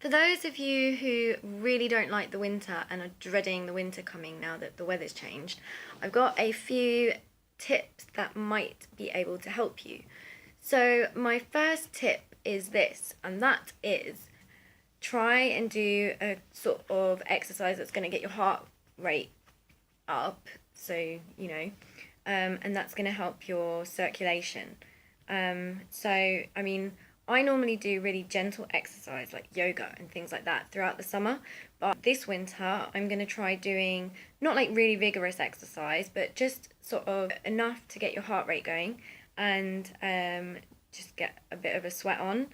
For those of you who really don't like the winter and are dreading the winter coming now that the weather's changed, I've got a few tips that might be able to help you. So, my first tip is this, and that is try and do a sort of exercise that's going to get your heart rate up. So, and that's going to help your circulation. I normally do really gentle exercise like yoga and things like that throughout the summer. But this winter, I'm going to try doing not like really vigorous exercise, but just sort of enough to get your heart rate going and just get a bit of a sweat on.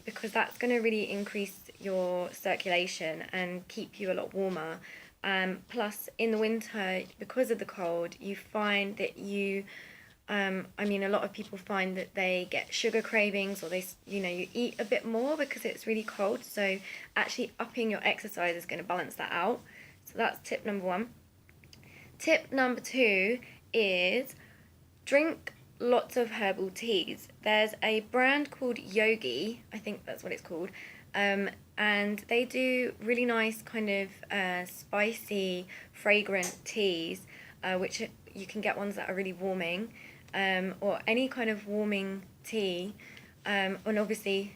Because that's going to really increase your circulation and keep you a lot warmer. Plus, in the winter, because of the cold, you find that a lot of people find that they get sugar cravings or you eat a bit more because it's really cold. So actually upping your exercise is going to balance that out. So that's tip number one. Tip number two is drink lots of herbal teas. There's a brand called Yogi, I think that's what it's called, and they do really nice kind of spicy, fragrant teas, which you can get ones that are really warming, or any kind of warming tea, and obviously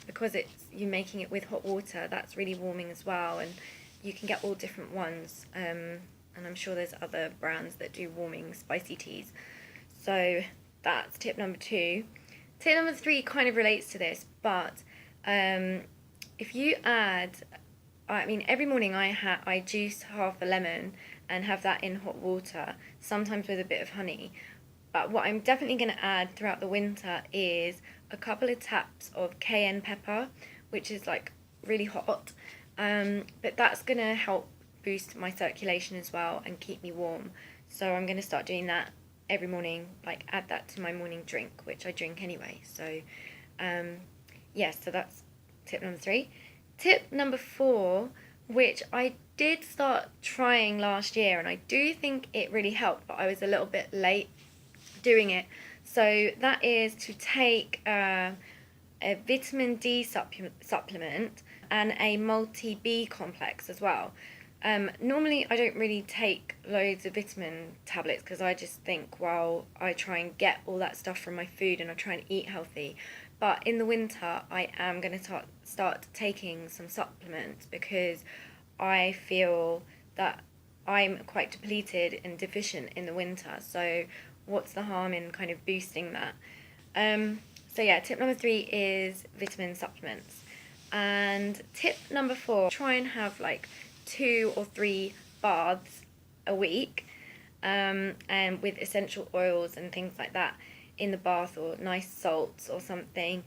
because you're making it with hot water, that's really warming as well, and you can get all different ones, and I'm sure there's other brands that do warming spicy teas. So that's tip number two. Tip number three kind of relates to this, but if you add, every morning I juice half a lemon and have that in hot water, sometimes with a bit of honey. But what I'm definitely going to add throughout the winter is a couple of taps of cayenne pepper, which is like really hot. But that's going to help boost my circulation as well and keep me warm. So I'm going to start doing that every morning, like add that to my morning drink, which I drink anyway. So, so that's tip number three. Tip number four, which I did start trying last year, and I do think it really helped, but I was a little bit late doing it. So that is to take a vitamin D supplement and a multi-B complex as well. Normally I don't really take loads of vitamin tablets because I just think, well, I try and get all that stuff from my food and I try and eat healthy. But in the winter, I am going to start taking some supplements because I feel that I'm quite depleted and deficient in the winter. So what's the harm in kind of boosting that? Tip number three is vitamin supplements. And tip number four, try and have like 2 or 3 baths a week, and with essential oils and things like that in the bath, or nice salts or something,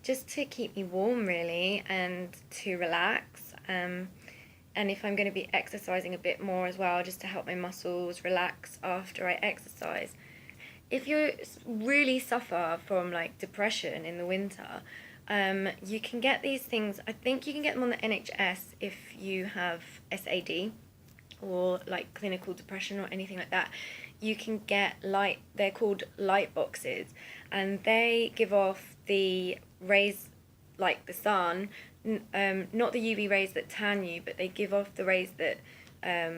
just to keep me warm really and to relax. And if I'm going to be exercising a bit more as well, just to help my muscles relax after I exercise. If you really suffer from like depression in the winter, you can get these things. I think you can get them on the NHS if you have SAD or like clinical depression or anything like that. You can get they're called light boxes, and they give off the rays like the sun, not the UV rays that tan you, but they give off the rays that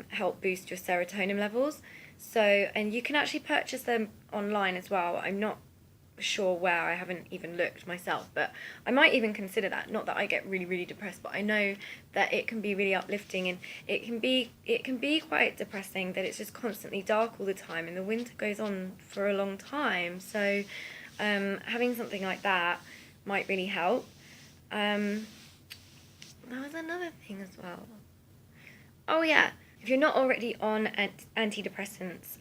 help boost your serotonin levels. So, and you can actually purchase them online as well. I'm not sure where, I haven't even looked myself, but I might even consider that. Not that I get really, really depressed, but I know that it can be really uplifting, and it can be quite depressing that it's just constantly dark all the time, and the winter goes on for a long time. So having something like that might really help. There was another thing as well. Oh yeah, if you're not already on antidepressants,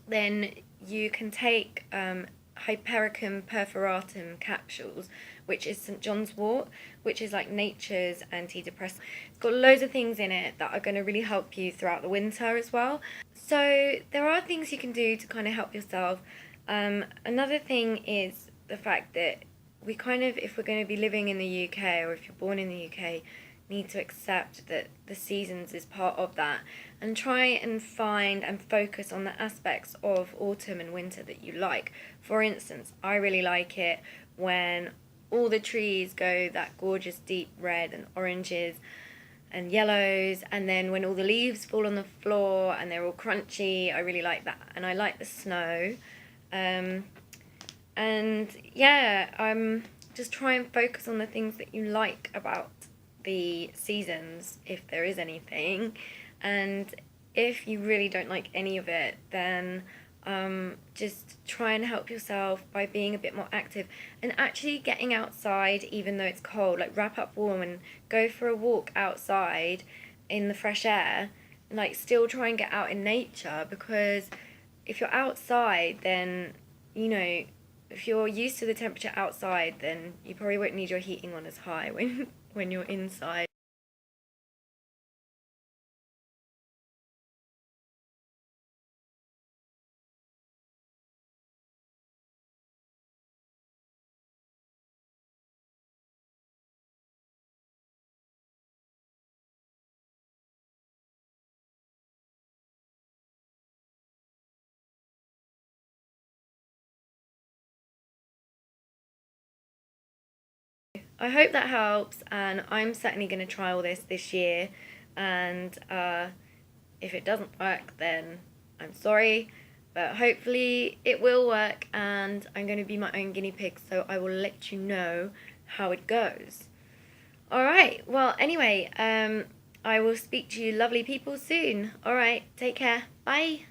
then you can take Hypericum perforatum capsules, which is St. John's wort, which is like nature's antidepressant. It's got loads of things in it that are going to really help you throughout the winter as well. So there are things you can do to kind of help yourself. Another thing is the fact that if we're going to be living in the UK, or if you're born in the UK, need to accept that the seasons is part of that, and try and find and focus on the aspects of autumn and winter that you like. For instance, I really like it when all the trees go that gorgeous deep red and oranges and yellows, and then when all the leaves fall on the floor and they're all crunchy, I really like that. And I like the snow. And yeah, just try and focus on the things that you like about the seasons, if there is anything. And if you really don't like any of it, then just try and help yourself by being a bit more active and actually getting outside even though it's cold. Like, wrap up warm and go for a walk outside in the fresh air. Like, still try and get out in nature, because if you're outside, then, you know, if you're used to the temperature outside, then you probably won't need your heating on as high when you're inside. I hope that helps, and I'm certainly going to try all this year. And if it doesn't work, then I'm sorry, but hopefully it will work, and I'm going to be my own guinea pig, so I will let you know how it goes. All right, well, anyway, I will speak to you lovely people soon. All right, take care. Bye.